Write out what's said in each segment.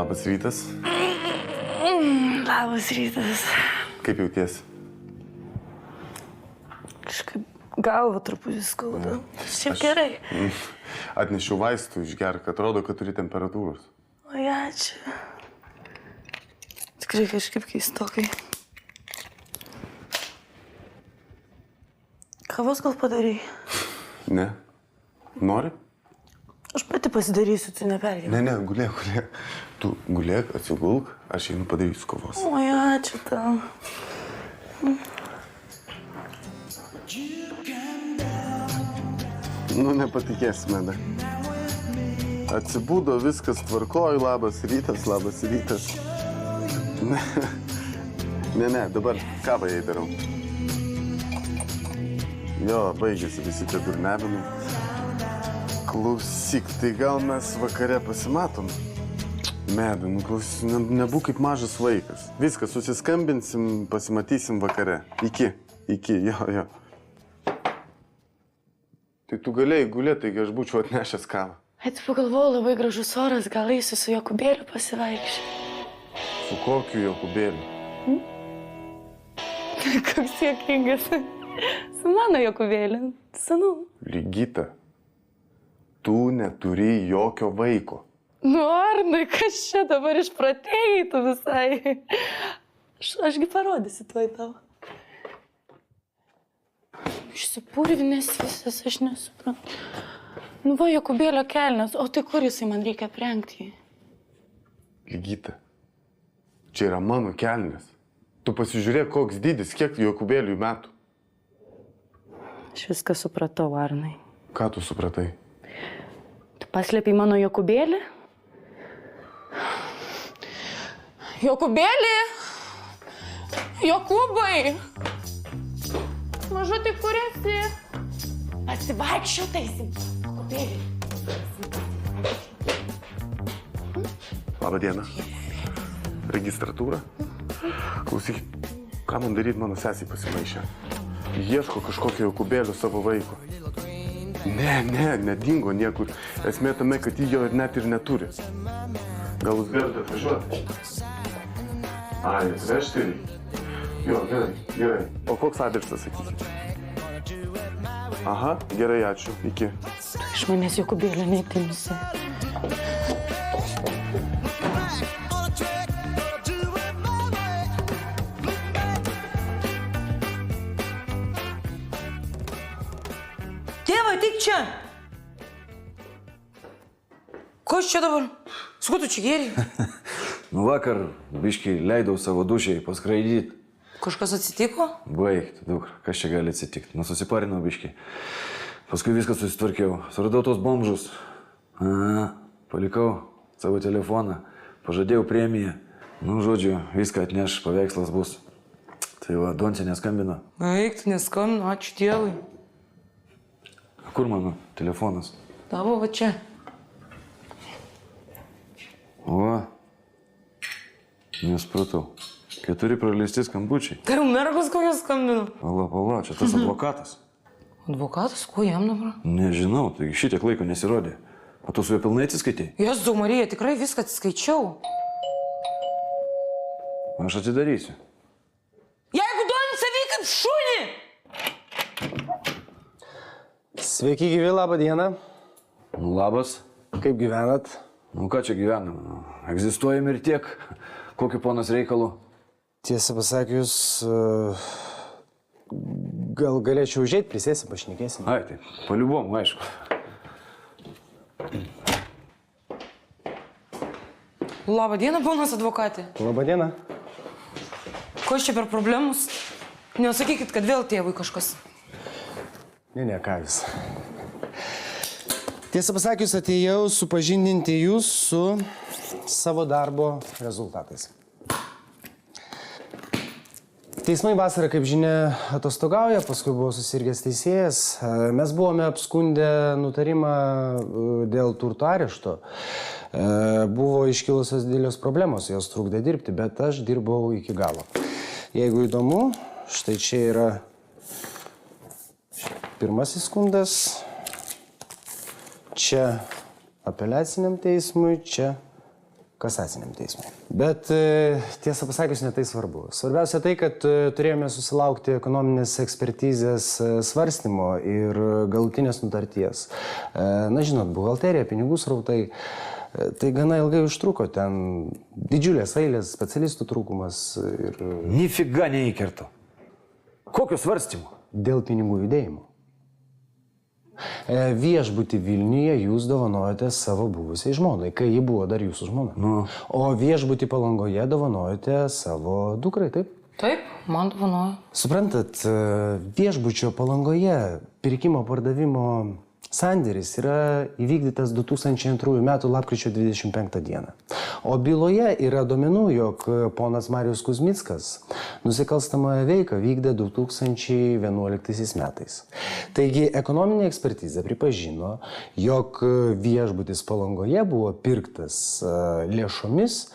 Labas rytas. Labas rytas. Kaip jautiesi? Kažkaip galva truputį skauda. Šiaip gerai. Atnešiau vaistų išgerk, atrodo, kad turi temperatūros. Oi, ačiū. Tikrai kažkaip keistokai. Kavos gal padarai? Ne. Nori? Aš pati pasidarysiu, tu nepergyvenk. Ne, gulėk. Tu gulėk, atsigulk, aš einu padarysiu kavos. Oi, ačiū tau. Nu, nepatikėsi, Meda. Atsibudo, viskas tvarkoj, labas rytas. Ne, dabar kavą jai darau. Jo, baigėsi visi tie durnebinai. Klausyk, tai gal mes vakare pasimatom? Meda, nu klausyk, nebūk kaip mažas vaikas. Viskas, susiskambinsim, pasimatysim vakare. Iki, jo. Tai tu galėjai gulėti, taigi aš būčiau atnešęs kavą. Tu pagalvojau, labai gražus oras, gal eisiu su Jokubėliu pasivaikščioti. Su kokiu Jokubėliu? Koks juokingas. Su mano Jokubėliu. Senu. Ligita, tu neturi jokio vaiko. Nu, Arnai, kas čia dabar išpratėjai tu visai? Ašgi parodysiu tuoj tau. Išsipurvinęs visas, aš nesuprantu. Nu va, Jokubėlio kelnes, o tai kur jisai man reikia aprengti jį? Ligita, čia yra mano kelnes. Tu pasižiūrėk, koks dydis, kiek Jokubėliui metų. Aš viską supratau, Arnai. Ką tu supratai? Tu paslėpei mano Jokubėlį? Jokubėlį! Jokūbai! Mažutį, kur esi? Pasivaikščiau taisim. Jokubėlį. Labą dieną. Registratūra? Klausyk, ką man daryti, mano sesiai pasimaišė? Ieško kažkokio Jokubėlio savo vaiko. Ne, dingo niekur. Esmė tame, kad jį jo net ir neturi. Gal jūs galite atvažiuoti? Atvežti reikia. Jo, gerai. O koks adresas, sakykite? Aha, gerai, ačiū. Iki. Tu iš manęs Jokubėlio neatimsi. Tėvai, tik čia. Ko čia dabar? Su kuo tu čia gėrei? Nu vakar, biškai, leidau savo dušiai paskraidyti. Kažkas atsitiko? Baig, dukra, kas čia gali atsitikti? Nu, susiparinau biškai. Paskui viską susitvarkiau. Suradau tos bomžus. Palikau savo telefoną. Pažadėjau premiją. Nu, žodžiu, viską atneš, paveikslas bus. Tai va, Doncė neskambino. Eik, tu neskambino, ačiū Dievui. Kur mano telefonas? Tavo va čia. O, nespratau. 4 praleisti skambučiai. Tai jau mergos kokios skambino. Pala, čia tas advokatas. Advokatas? Ko jam dabar? Nežinau, taigi šitiek laiko nesirodė. O tu su juo pilnai atsiskaitei? Jėzau, Marija, tikrai viską atsiskaičiau. Aš atidarysiu. Jeigu duonim savį kaip šunį! Sveiki, gyvi, labą dieną. Nu, labas. Kaip gyvenat? Nu, ką čia gyvenam? Egzistuojam ir tiek. Kokiu ponas reikalu? Tiesą pasakius, gal galėčiau užeit, prisėsim, pašnekėsim. Ai, tai, paliubom, aišku. Labą dieną, ponas advokatė. Labą dieną. Ko čia per problemus? Nesakykit, kad vėl tėvui kažkas. Ne, ką jūs. Tiesą pasakius, atėjau supažindinti jūs su savo darbo rezultatais. Teismai vasarą, kaip žinia, atostogauja, paskui buvo susirgęs teisėjas. Mes buvome apskundę nutarimą dėl turto arešto. Buvo iškilusios didelės problemos, jos trukdė dirbti, bet aš dirbau iki galo. Jeigu įdomu, štai čia yra pirmasis skundas, čia apeliaciniam teismui, čia kasaciniam teismui. Bet tiesą pasakius, ne tai svarbu. Svarbiausia tai, kad turėjome susilaukti ekonominės ekspertizės svarstymo ir galutinės nutarties. Na, žinot, buhalterija, pinigų srautai, tai gana ilgai užtruko, ten didžiulės eilės, specialistų trūkumas ir... Nifiga neįkertu. Kokio svarstymo? Dėl pinigų judėjimo. Viešbutį Vilniuje jūs dovanojate savo buvusiai žmonai, kai ji buvo dar jūsų žmona. Nu. O viešbutį Palangoje dovanojate savo dukrai, taip? Taip, man dovanoja. Suprantat, viešbučio Palangoje pirkimo pardavimo sandėris yra įvykdytas 2002 m. lapkričio 25 d. O byloje yra duomenų, jog ponas Marijus Kuzmickas nusikalstamąją veiką vykdė 2011 metais. Taigi ekonominė ekspertizė pripažino, jog viešbutis Palangoje buvo pirktas lėšomis,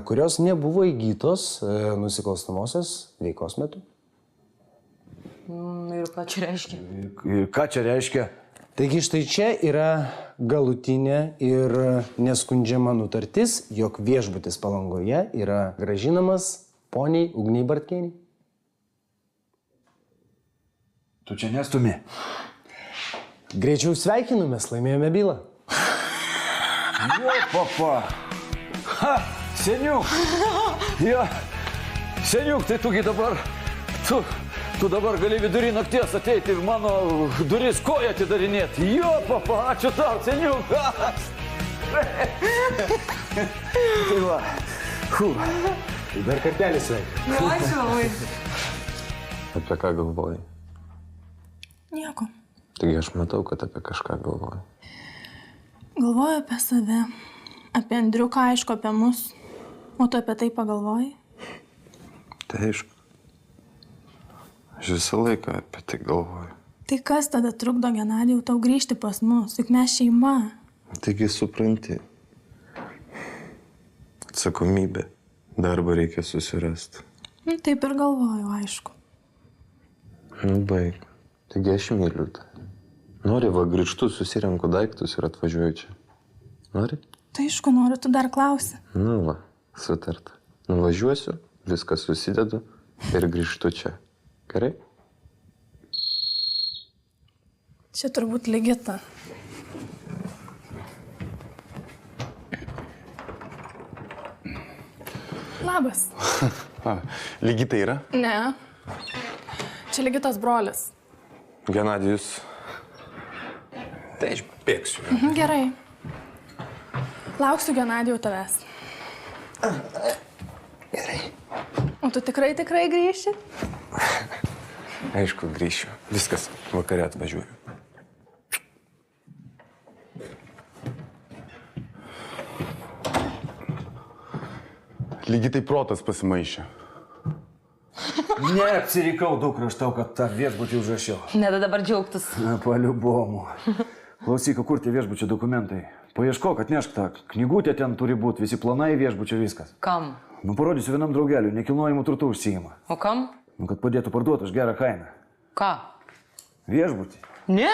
kurios nebuvo įgytos nusikalstamosios veikos metu. Ir ką čia reiškia? Ir ką čia reiškia? Taigi štai čia yra galutinė ir neskundžiama nutartis, jog viešbutis Palangoje yra grąžinamas poniai Ugniai Bartkienei. Tu čia nestumi. Greičiau sveikinu, mes laimėjome bylą. Jo, papa. Ha, seniuk. Jo, seniuk, tai tugi dabar... Tu dabar gali vidury nakties ateiti ir mano duris koją atidarinėti. Jo, papa, ačiū tau, seniuk. Tai va. Dar kartelį sveikinu. Ačiū labai. Apie ką galvoji? Nieko. Taigi aš matau, kad apie kažką galvoji. Galvoju apie save, apie Andriuką, aišku, apie mus. O tu apie tai pagalvoji? Tai aišku. Aš visą laiką apie tai galvoju. Tai kas tada trukdo, Genadijau, tau grįžti pas mus? Juk mes šeima. Taigi supranti. Atsakomybė. Darbą reikia susirasti. Taip ir galvoju, aišku. Nu, baig. Taigi aš myliu tą. Nori, va, grįžtu, susirenku daiktus ir atvažiuoju čia. Nori? Tai aišku, noriu, tu dar klausi. Nu, va, sutarta. Nuvažiuosiu, viską susidedu ir grįžtu čia. Gerai? Čia turbūt Ligita. Labas. Ligita yra? Ne. Čia Ligitos brolis. Genadijus. Tai aš bėgsiu. Gerai. Lauksiu, Genadijau, tavęs. Gerai. O tu tikrai grįši? Aišku, grįšiu. Viskas, vakare atvažiuoju. Lygiai tai protas pasimaišė. Neapsirikau daug raštau, kad tą viešbutį užrašiau. Neda dabar džiaugtis. Na, paliubomu. Klausyk, kur tie viešbučio dokumentai? Paieškok, atnešk tą knygutę, ten turi būti, visi planai viešbučio, viskas. Kam? Nu, parodysiu vienam draugeliui, nekilnojimų turtų užsiima. O kam? Nu, kad padėtų parduoti už gerą kainą. Ką? Viešbutį. Ne.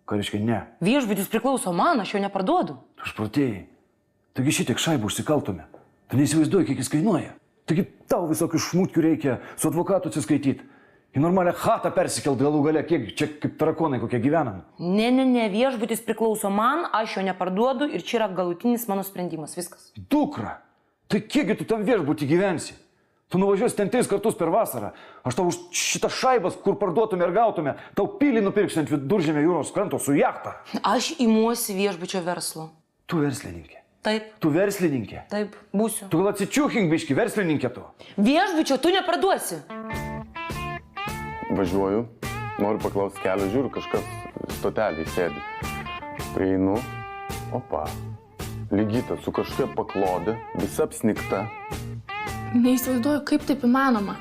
Ką reiškia ne? Viešbutis priklauso man, aš jo neparduodu. Tu išprotėjai. Taigi šitiek šaibų užsikaltume. Tu neįsivaizduoji, kiek jis kainuoja. Taigi tau visokių šmutkių reikia su advokatu atsiskaityti. Į normalią chatą persikelt galų gale, kiek čia kaip tarakonai kokie gyvenam. Ne, viešbutis priklauso man, aš jo neparduodu ir čia yra galutinis mano sprendimas, viskas. Dukra, tai kiekgi tu tam viešbutį gyvensi? Tu nuvažiuosi ten 3 kartus per vasarą. Aš tau už šitą šaibas, kur parduotume ir gautume, tau pilį nupirksiu ant Viduržemio jūros kranto su jachta. Aš imuosi viešbučio verslo. Tu verslininkė. Taip. Tu verslininkė. Taip, būsiu. Tu gal atsičiūkink biški, verslininkė tu. Viešbučio tu neparduosi. Važiuoju, noriu paklausti kelio, žiūriu, kažkas stotelį sėdi. Prieinu, opa, Ligita su kažkokia paklodė, visa apsnikta. Neįsivaizduoju, kaip taip įmanoma.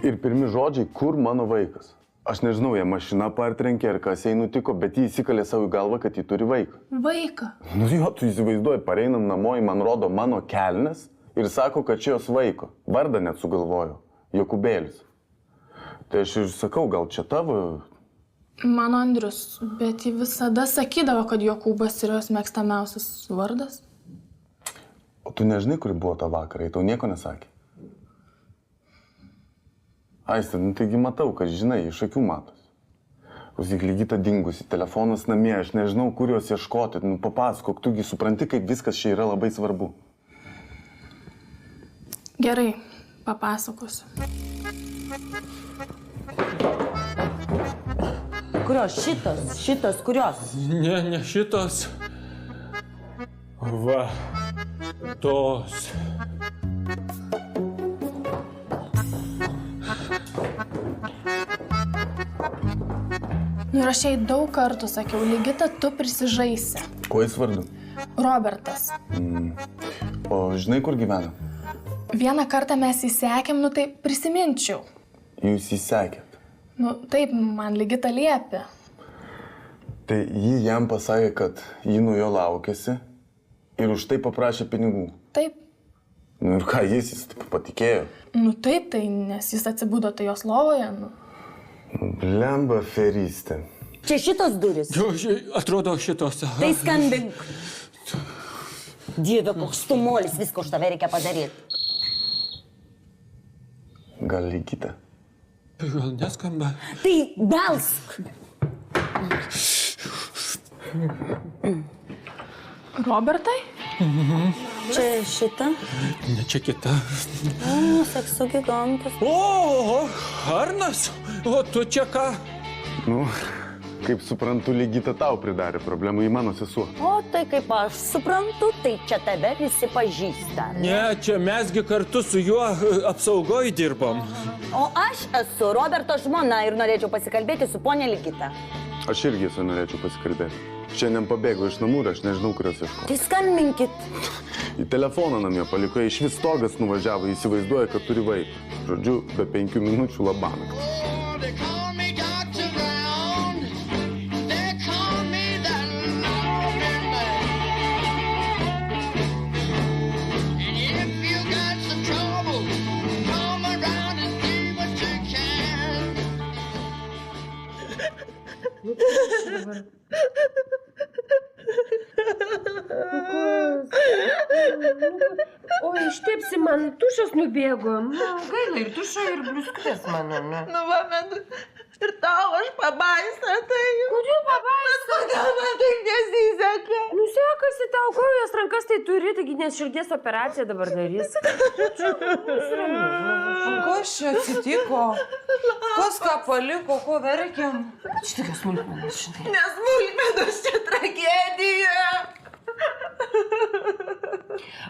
Ir pirmi žodžiai, kur mano vaikas? Aš nežinau, jie mašina partrenkė ar kas jai nutiko, bet jį įsikalė savo į galvą, kad jį turi vaiką. Vaiką. Nu jo, tu įsivaizduoji, pareinam namo, man rodo mano kelnes ir sako, kad čia jos vaiko. Vardą net sugalvojo. Jokūbėlis. Tai aš ir sakau, gal čia tavo? Mano Andrius, bet jį visada sakydavo, kad Jokūbas yra jos mėgstamiausias vardas. O tu nežinai, kuri buvo tą vakarą, tau nieko nesakė? Aiste, nu taigi matau, kad žinai, iš akių matos. Klausyk, Ligita dingusi, telefonas namie, aš nežinau, kur jos ieškoti. Nu papasakok, tugi supranti, kaip viskas čia yra labai svarbu. Gerai, papasakosiu. Kurios? Šitos, kurios? Ne šitos. Va, tos. Nu ir aš jai daug kartų sakiau, Ligita, tu prisižaisi. Kuo jis vardu? Robertas. O žinai, kur gyvena? Vieną kartą mes įsekėm, nu tai prisiminčiau. Jūs įsekėt. Nu taip, man Ligita liepė. Tai ji jam pasakė, kad ji nuo jo laukėsi ir už tai paprašė pinigų. Taip. Nu ir ką jis taip patikėjo? Nu taip, tai nes jis atsibudo tai jos lovoje, nu. Blemba aferistė. Čia šitos duris. Jo, atrodo šitos. Tai skambink. Dieve, koks tu molis, visko už tave reikia padaryti. Gal Ligita? Gal neskamba? Tai belsk. Robertai? Čia šita. Ne čia kita. O, sekso gigantas. O, Arnas, o tu čia ką? Nu, kaip suprantu, Ligita tau pridarė problemų į mano sesuo. O tai kaip aš suprantu, tai čia tave visi pažįsta. Ne, čia mesgi kartu su juo apsaugoj dirbom. O aš esu Roberto žmona ir norėčiau pasikalbėti su ponia Ligita. Aš irgi esu norėčiau pasikalbėti. Šiandien pabėgau iš namų ir aš nežinau, kurios ieškoti. Tai skambinkit. Į telefoną namie paliko, iš vis stogas nuvažiavo, įsivaizduoja, kad turi vaiką. Žodžiu, be 5 minučių labanakt. O ištepsi man, tušas nubėgo. Nu, gaila ir tuša, ir bliuskutės mano. Nu, va, bet ir tau aš pabaisa, tai... Kodėl pabaisa? Kodėl man taip nesiseka? Nu, sekasi tau, kojas rankas tai turi, taigi nes širdies operaciją dabar darys. Kas čia atsitiko? Kas ką paliko, ko verkiam? Šitikas smulkmenas, žinai. Nesmulkmenos, čia tragedija.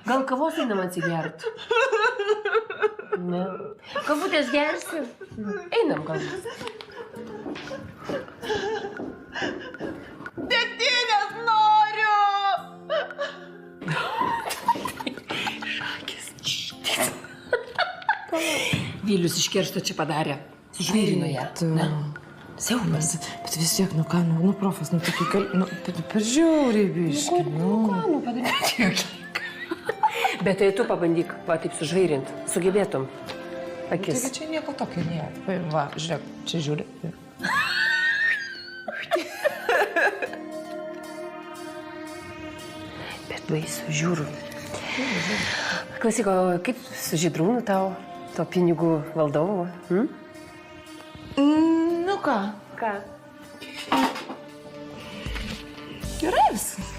Gal kavos einam atsigert? Ne. Kavutės gersi? Einam galbūt. Degtinės noriu! Vilius iš keršto čia padarė. Sužvairino ją. Siaubas. Bet vis tiek, nu ką, nu profas, nu tokį nu, per žiauriai biškį, Nu, padaryti. Bet tai tu pabandyk, va, taip sužvairint. Sugebėtum. Akis. Taigi čia nieko tokio nėra. Va, žiūrėk, čia žiūri. Bet baisu, žiūriu. Klausyk, o kaip su Žydrūnu tau, to pinigų valdovu? Nu ką? Ką? Gerai viskas.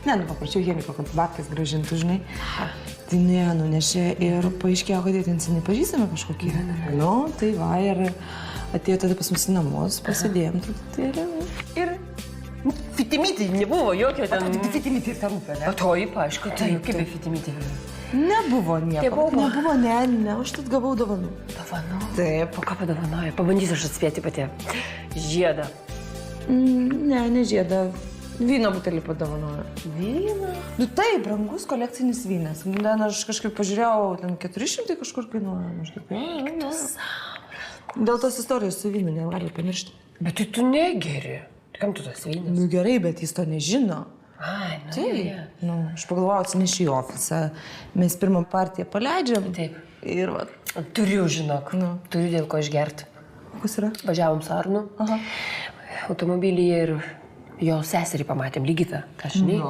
Ne, nu paprašiau Henriko, kad babkės grąžintų, žinai. Tai ne, nunešė ir paaiškėjo, kad jie ten seniai pažįstami kažkokie. Nu, tai va, ir atėjo tada pas mus į namus, pasidėjom truputėlį. Ir fitimyti nebuvo jokio ten... Fitimyti tą rūpę, ne? O taip, aišku, tai kaip be fitimyti. Nebuvo nieko. Nebuvo, ne, užtat gavau dovanų. Dovanų? Taip. O ką padovanoja? Pabandysiu aš atspėti pati. Žiedą. Ne žiedą. Vyno butelį padovanojo. Vyną? Nu tai, brangus kolekcinis vynas. Ten aš kažkaip pažiūrėjau, ten 400 kažkur kainuoja. Dėl tos istorijos su vynu negali pamiršti. Bet tai tu negeri. Kam tu tas vynas? Nu gerai, bet jis to nežino. Ai, nu. Taip. Nu, aš pagalvojau, atsineši į ofisą. Mes pirmą partiją paleidžiam. Taip. Ir va. Turiu, žinok. Nu. Turiu dėl ko išgerti. Kas yra? Važiavom su Arnu. Aha. Automobilyje ir jo seserį pamatėm, Ligitą. Ką žinai?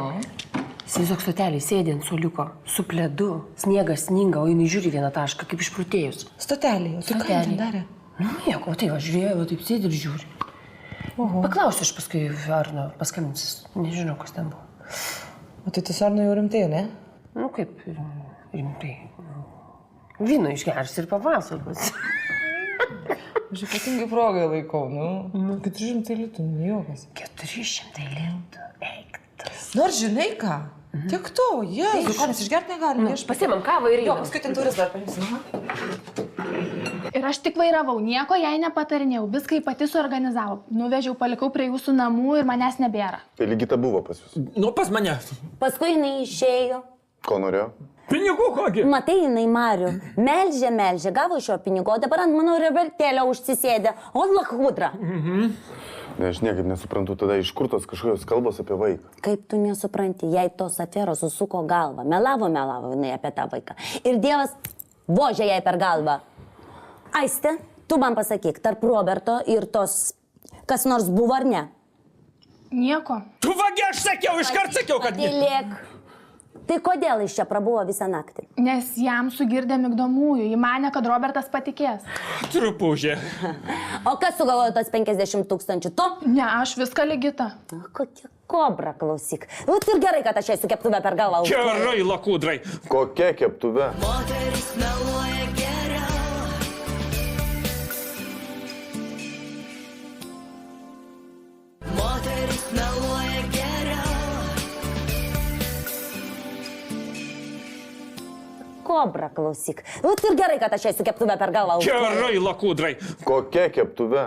Įsivaizduok stotelį, sėdė ant suoliuko, su pledu, sniegas sninga, o jinai žiūri vieną tašką, kaip išprotėjus. Stotelį, o tai ką jis ten darė? Nu, nieko, tai va, žiūrėjo, va, taip sėdė ir žiūri. Paklausiu aš paskui Arno, paskambinsis, nežinau, kas ten buvo. O tai tas Arno jau rimtai, ne? Nu, kaip rimtai. Vyno išgers ir papasakos. Aš ypatingai progai laikau, 400 litų, juokas. 400 litų, eiktas. Nors žinai ką? Tiek to, Jėzus, ką mes išgerti negalim. Pasiemam kavą ir Jo, paskui ten turis dar paimsim. Ir aš tik vairavau, nieko jai nepatarinėjau, viską ji pati suorganizavo. Nuvežiau, palikau prie jūsų namų ir manęs nebėra. Tai Ligita buvo pas jūs. Nu, pas mane. Paskui jinai išėjo. Ko norėjo? Pinigų kokį? Matai, jinai Marių. Melžė, gavo iš jo pinigų, o dabar ant mano revertėlio užsisėdė. O lachudra. Ne, aš niekaip nesuprantu tada, iš kur tos kažkokios kalbos apie vaiką. Kaip tu nesupranti, jei tos aferos susuko galvą. Melavo jinai apie tą vaiką. Ir Dievas vožė jai per galvą. Aiste, tu man pasakyk, tarp Roberto ir tos kas nors buvo ar ne? Nieko. Tu vagi, aš sakiau, iškart sakiau, kad ne. Tylėk. Tai kodėl jis čia prabuvo visą naktį? Nes jam sugirdė migdomųjų, ji manė, kad Robertas patikės. Trupužė. O kas sugalvojo tos 50 000? Tu? Ne, aš viską Ligita. Kokia kobra, klausyk. Vat ir gerai, kad aš esu keptuvę per galvą. Gerai, lakudrai. Kokia keptuvė? Moteris meluoja geriau. Moteris meluoja geriau. Kobra, klausyk. Vat ir gerai, kad aš esu keptuvę per galvą. Gerai, lakudrai. Kokia keptuvė?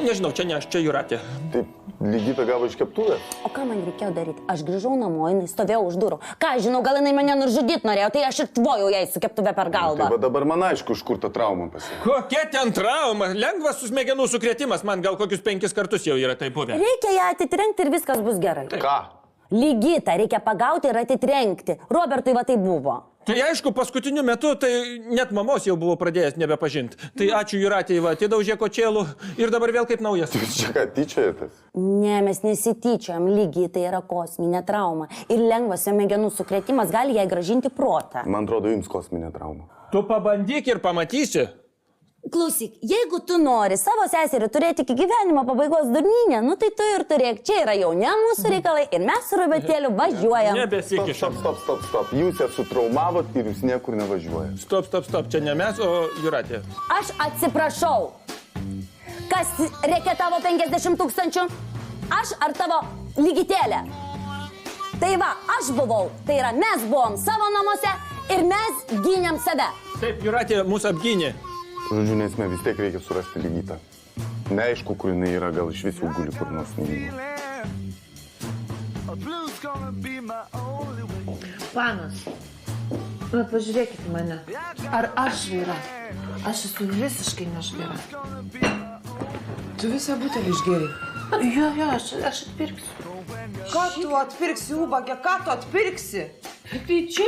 Nežinau, čia ne aš, čia Jūratė. Taip, Ligita gavo iš keptuvės. O ką man reikėjo daryti? Aš grįžau namo, jinai stovėjo už durų. Ką, žinau, gal jinai mane nužudyti norėjo, tai aš ir tvojau jai su keptuvę per galvą. Tai va dabar man aišku, iš kur ta trauma pasiekė. Kokia ten trauma? Lengvas smegenų sukrėtimas, man gal kokius 5 kartus jau yra taip buvę. Reikia ją atitrenkti ir viskas bus gerai. Ką? Ligitą reikia pagauti ir atitrenkti. Robertui va tai buvo. Tai aišku, paskutiniu metu tai net mamos jau buvo pradėjęs nebepažinti. Tai ačiū Jūratei, va, atidaužė kočėlų ir dabar vėl kaip naujas. Čia ką, tyčiojatės? Ne, mes nesityčiojam, Ligita yra kosminė trauma. Ir lengvas smegenų sukrėtimas gali jai grąžinti protą. Man atrodo, jums kosminė trauma. Tu pabandyk ir pamatysi. Klausyk, jeigu tu nori savo seserį turėti iki gyvenimo pabaigos durninę, nu tai tu ir turėk. Čia yra jau ne mūsų reikalai ir mes su Robertėliu važiuojam. Nebesikišam. Stop. Jūs ją sutraumavot ir jūs niekur nevažiuojat. Stop. Čia ne mes, o Jūratė. Aš atsiprašau. Kas reketavo 50 000? Aš ar tavo Ligitėlė? Tai va, aš buvau. Tai yra, mes buvom savo namuose ir mes gynėm save. Taip, Jūratė mūsų apgynė. Žodžiu, nesmė, vis tiek reikia surasti Ligitą. Neaišku, kur jinai yra, gal iš visų guli kur nors nuvyko. Panas, nu pažiūrėkit į mane. Ar aš žvaira? Aš esu visiškai nežvaira. Tu visą butelį išgėrei. Jo, aš atpirksiu. Ką tu atpirksi, ubagė, ką tu atpirksi? Tai čia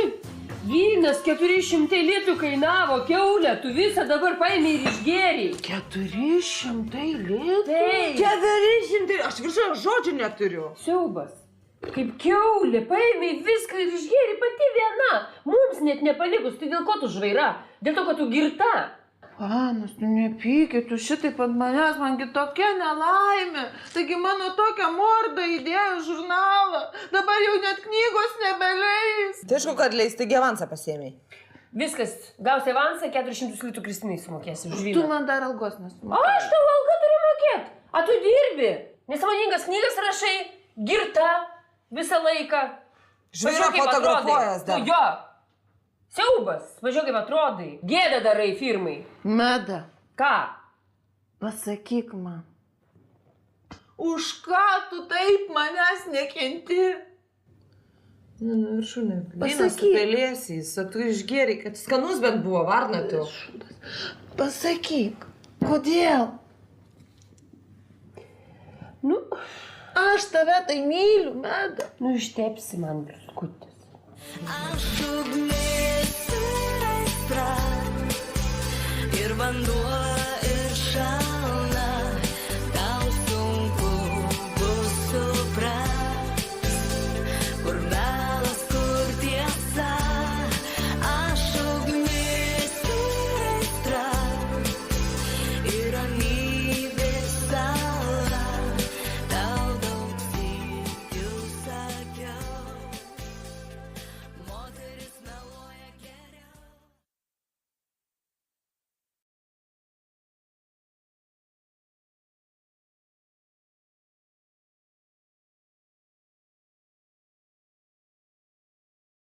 vynas 400 litų kainavo, kiaulė, tu visą dabar paėmė ir išgėrei. 400 litų? Taip. 400, aš viršau žodžių neturiu. Siaubas. Kaip kiaulė, paėmė viską ir išgėrei pati viena. Mums net nepalikus, tai dėl ko tu žvaira? Dėl to, kad tu girta. Panas, tu nepykit, tu šitaip ant manęs, mangi tokia nelaimė. Taigi mano tokią mordą įdėjo žurnalą. Dabar jau net knygos nebeleis. Tai aišku, kad leis, taigi avansą pasiėmei. Viskas, gausi avansą, 400 litų Kristinai sumokėsi už vyną. Tu man dar algos nesumokėsi. O aš tau algą turiu mokėti. A tu dirbi. Nesąmoningas knygas rašai, girta visą laiką. Žvaira fotografuojas dar. Jo. Siaubas, važiuok kaip atrodai. Gėdą darai firmai. Meda. Ką? Pasakyk man. Už ką tu taip manęs nekenti? Nu, viršūnė. Vynas su pelėsiais, o tu išgėrei, kad skanus bent buvo, varna tu. Pasakyk, kodėl? Nu, aš tave tai myliu, Meda. Nu, ištepsi man biskutis. Aš ugnis ir aistra ir vanduo.